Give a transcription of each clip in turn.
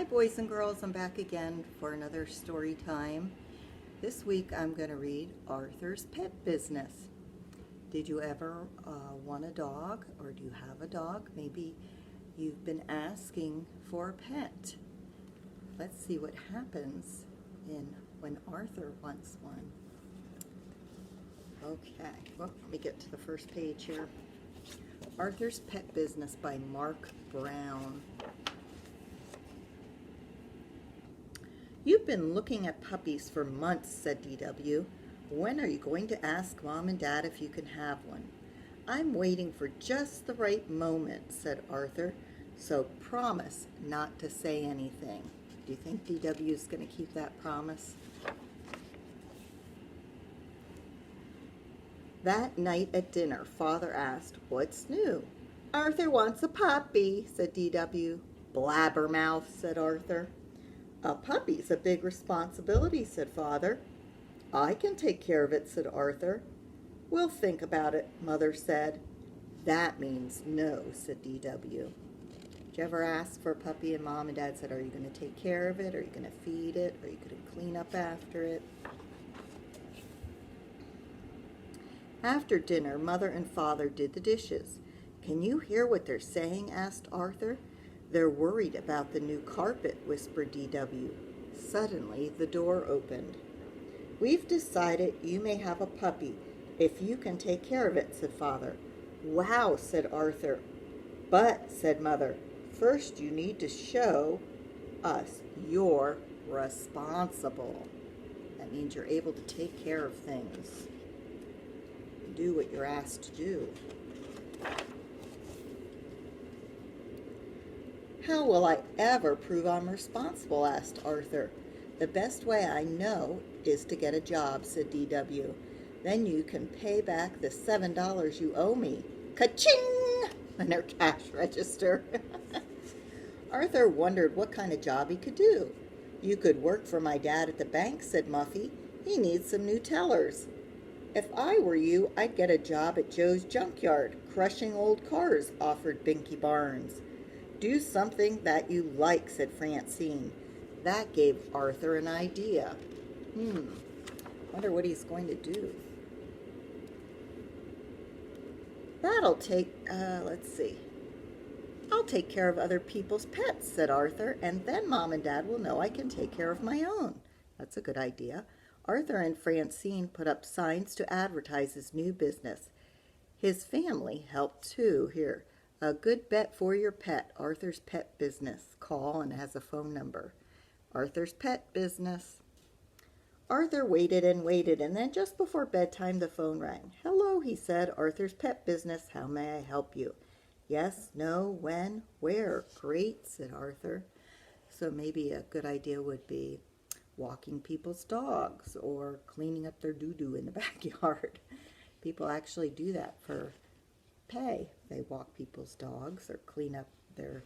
Hi boys and girls, I'm back again for another story time. This week I'm going to read Arthur's Pet Business. Did you ever want a dog, or do you have a dog? Maybe you've been asking for a pet. Let's see what happens when Arthur wants one. Okay, well, let me get to the first page here. Arthur's Pet Business by Marc Brown. You've been looking at puppies for months, said DW. When are you going to ask Mom and Dad if you can have one? I'm waiting for just the right moment, said Arthur, so promise not to say anything. Do you think DW is going to keep that promise? That night at dinner, Father asked, "What's new?" "Arthur wants a puppy," said DW. "Blabbermouth," said Arthur. "A puppy's a big responsibility," said Father. "I can take care of it," said Arthur. "We'll think about it," Mother said. "That means no," said DW. Did you ever ask for a puppy and Mom and Dad said, "Are you going to take care of it? Are you going to feed it? Are you going to clean up after it?" After dinner, Mother and Father did the dishes. "Can you hear what they're saying?" asked Arthur. "They're worried about the new carpet," whispered DW. Suddenly, the door opened. "We've decided you may have a puppy if you can take care of it," said Father. "Wow," said Arthur. "But," said Mother, "first you need to show us you're responsible." That means you're able to take care of things. Do what you're asked to do. "How will I ever prove I'm responsible?" asked Arthur. "The best way I know is to get a job," said DW. "Then you can pay back the $7 you owe me." Ka-ching! On her cash register. Arthur wondered what kind of job he could do. "You could work for my dad at the bank," said Muffy. "He needs some new tellers." "If I were you, I'd get a job at Joe's junkyard, crushing old cars," offered Binky Barnes. "Do something that you like," said Francine. That gave Arthur an idea. Wonder what he's going to do. "That'll take, let's see. I'll take care of other people's pets," said Arthur, "and then Mom and Dad will know I can take care of my own." That's a good idea. Arthur and Francine put up signs to advertise his new business. His family helped too. Here, a good bet for your pet, Arthur's Pet Business. Call, and it has a phone number. Arthur's Pet Business. Arthur waited, and then just before bedtime the phone rang. "Hello," he said. "Arthur's Pet Business. How may I help you?" "Yes, no, when, where?" "Great," said Arthur. So maybe a good idea would be walking people's dogs or cleaning up their doo-doo in the backyard. People actually do that for pay. They walk people's dogs or clean up their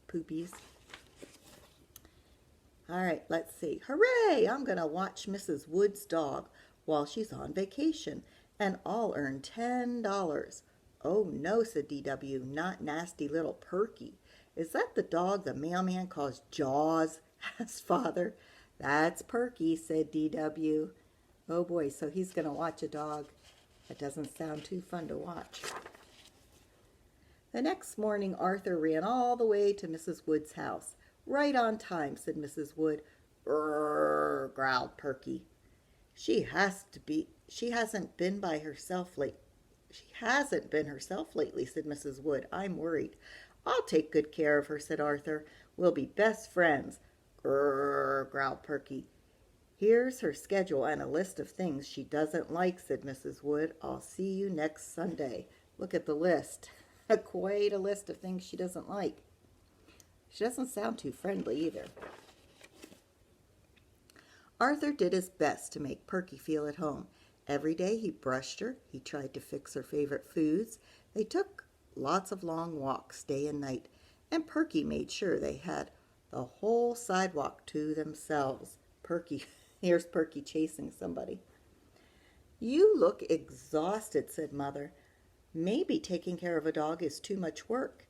poopies. All right, let's see. "Hooray! I'm going to watch Mrs. Wood's dog while she's on vacation, and I'll earn $10. "Oh, no," said DW, "not nasty little Perky. Is that the dog the mailman calls Jaws?" asked Father. "That's Perky," said DW. Oh boy, so he's going to watch a dog. That doesn't sound too fun to watch. The next morning, Arthur ran all the way to Mrs. Wood's house. "Right on time," said Mrs. Wood. "Brrr," growled Perky. She hasn't been herself lately, said Mrs. Wood. "I'm worried." "I'll take good care of her," said Arthur. "We'll be best friends." "Grrr," growled Perky. "Here's her schedule and a list of things she doesn't like," said Mrs. Wood. "I'll see you next Sunday." Look at the list. Quite a list of things she doesn't like. She doesn't sound too friendly either. Arthur did his best to make Perky feel at home. Every day he brushed her. He tried to fix her favorite foods. They took lots of long walks day and night, and Perky made sure they had the whole sidewalk to themselves. Here's Perky chasing somebody. "You look exhausted," said Mother. "Maybe taking care of a dog is too much work."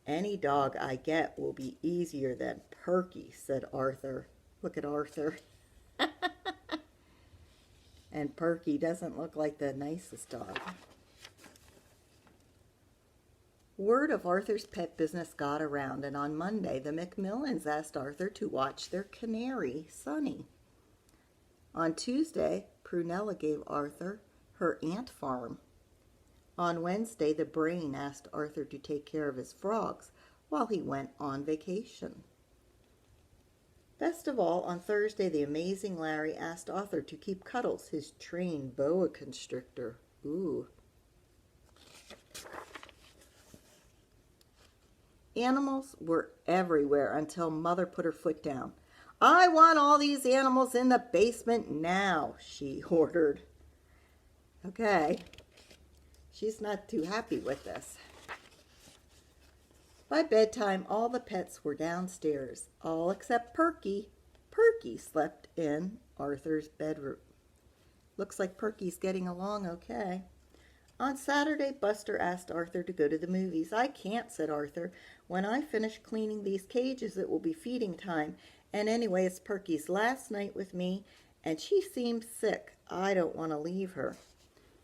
Any dog I get will be easier than Perky, said Arthur. Look at Arthur. And Perky doesn't look like the nicest dog. Word of Arthur's pet business got around, and on Monday the Macmillans asked Arthur to watch their canary, Sunny. On Tuesday, Prunella gave Arthur her ant farm. On Wednesday, the Brain asked Arthur to take care of his frogs while he went on vacation. Best of all, on Thursday, the amazing Larry asked Arthur to keep Cuddles, his trained boa constrictor. Ooh. Animals were everywhere until Mother put her foot down. I want all these animals in the basement now, she ordered. Okay. She's not too happy with this. By bedtime, all the pets were downstairs, all except Perky. Perky slept in Arthur's bedroom. Looks like Perky's getting along okay. On Saturday, Buster asked Arthur to go to the movies. I can't, said Arthur. When I finish cleaning these cages, it will be feeding time. And anyway, it's Perky's last night with me, and she seems sick. I don't want to leave her.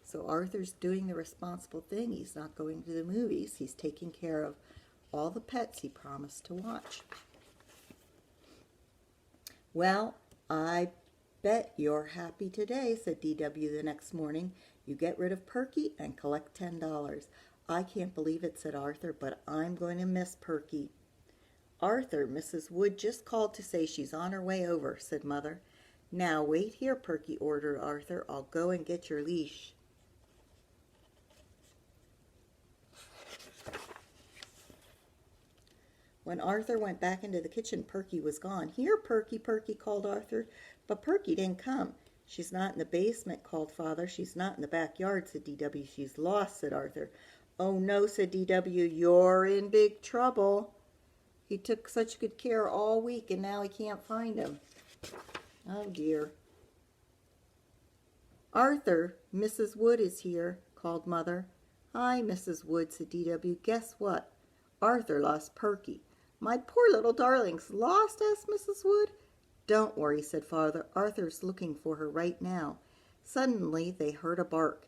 So Arthur's doing the responsible thing. He's not going to the movies. He's taking care of all the pets he promised to watch. Well, I bet you're happy today, said D.W. the next morning. You get rid of Perky and collect $10. I can't believe it, said Arthur, but I'm going to miss Perky. Arthur, Mrs. Wood just called to say she's on her way over, said Mother. Now wait here, Perky ordered Arthur. I'll go and get your leash. When Arthur went back into the kitchen, Perky was gone. Here, Perky, Perky, called Arthur. But Perky didn't come. She's not in the basement, called Father. She's not in the backyard, said D.W. She's lost, said Arthur. Oh, no, said D.W. You're in big trouble. He took such good care all week, and now he can't find him. Oh, dear. Arthur, Mrs. Wood is here, called Mother. Hi, Mrs. Wood, said D.W. Guess what? Arthur lost Perky. My poor little darling's lost, asked Mrs. Wood. Don't worry, said Father. Arthur's looking for her right now. Suddenly they heard a bark.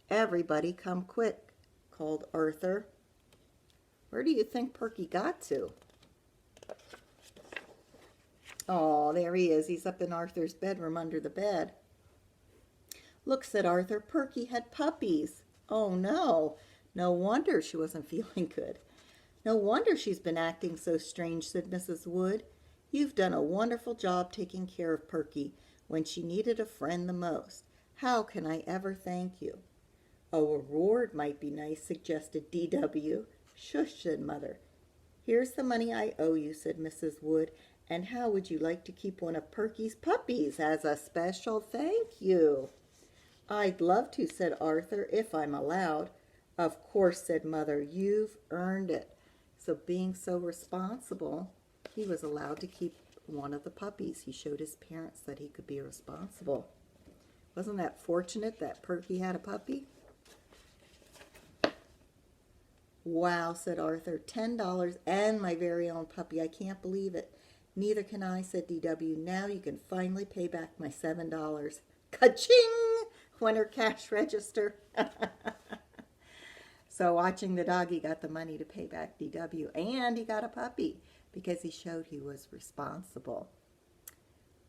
Everybody come quick, called Arthur. Where do you think Perky got to? Oh, there he is. He's up in Arthur's bedroom under the bed. Look, said Arthur. Perky had puppies. Oh, no. No wonder she wasn't feeling good. No wonder she's been acting so strange, said Mrs. Wood. You've done a wonderful job taking care of Perky when she needed a friend the most. How can I ever thank you? A reward might be nice, suggested D.W. Shush, said Mother. Here's the money I owe you, said Mrs. Wood. And how would you like to keep one of Perky's puppies as a special thank you? I'd love to, said Arthur, if I'm allowed. Of course, said Mother. You've earned it. So being so responsible, he was allowed to keep one of the puppies. He showed his parents that he could be responsible. Wasn't that fortunate that Perky had a puppy? Wow, said Arthur. $10 and my very own puppy. I can't believe it. Neither can I, said D.W. Now you can finally pay back my $7. Ka-ching! Went her cash register. So watching the dog, he got the money to pay back D.W. And he got a puppy because he showed he was responsible.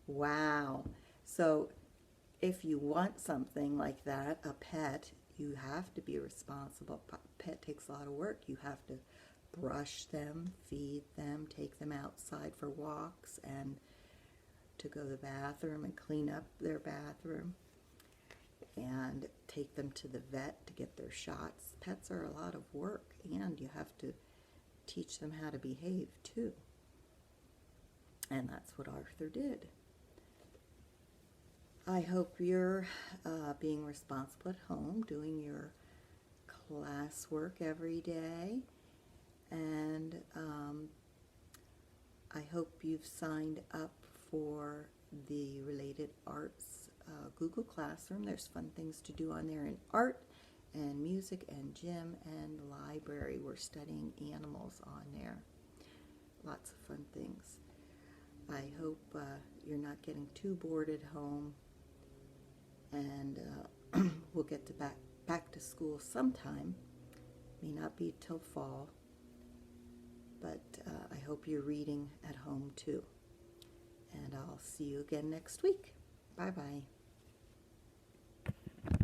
Wow. So if you want something like that, a pet, you have to be responsible. Pet takes a lot of work. You have to brush them, feed them, take them outside for walks, and to go to the bathroom and clean up their bathroom, and take them to the vet to get their shots. Pets are a lot of work, and you have to teach them how to behave too. And that's what Arthur did. I hope you're being responsible at home, doing your classwork every day, and I hope you've signed up for the Related Arts Google Classroom. There's fun things to do on there in art and music and gym and library. We're studying animals on there. Lots of fun things. I hope you're not getting too bored at home, and we'll get to back to school sometime. May not be till fall, but I hope you're reading at home too. And I'll see you again next week. Bye-bye.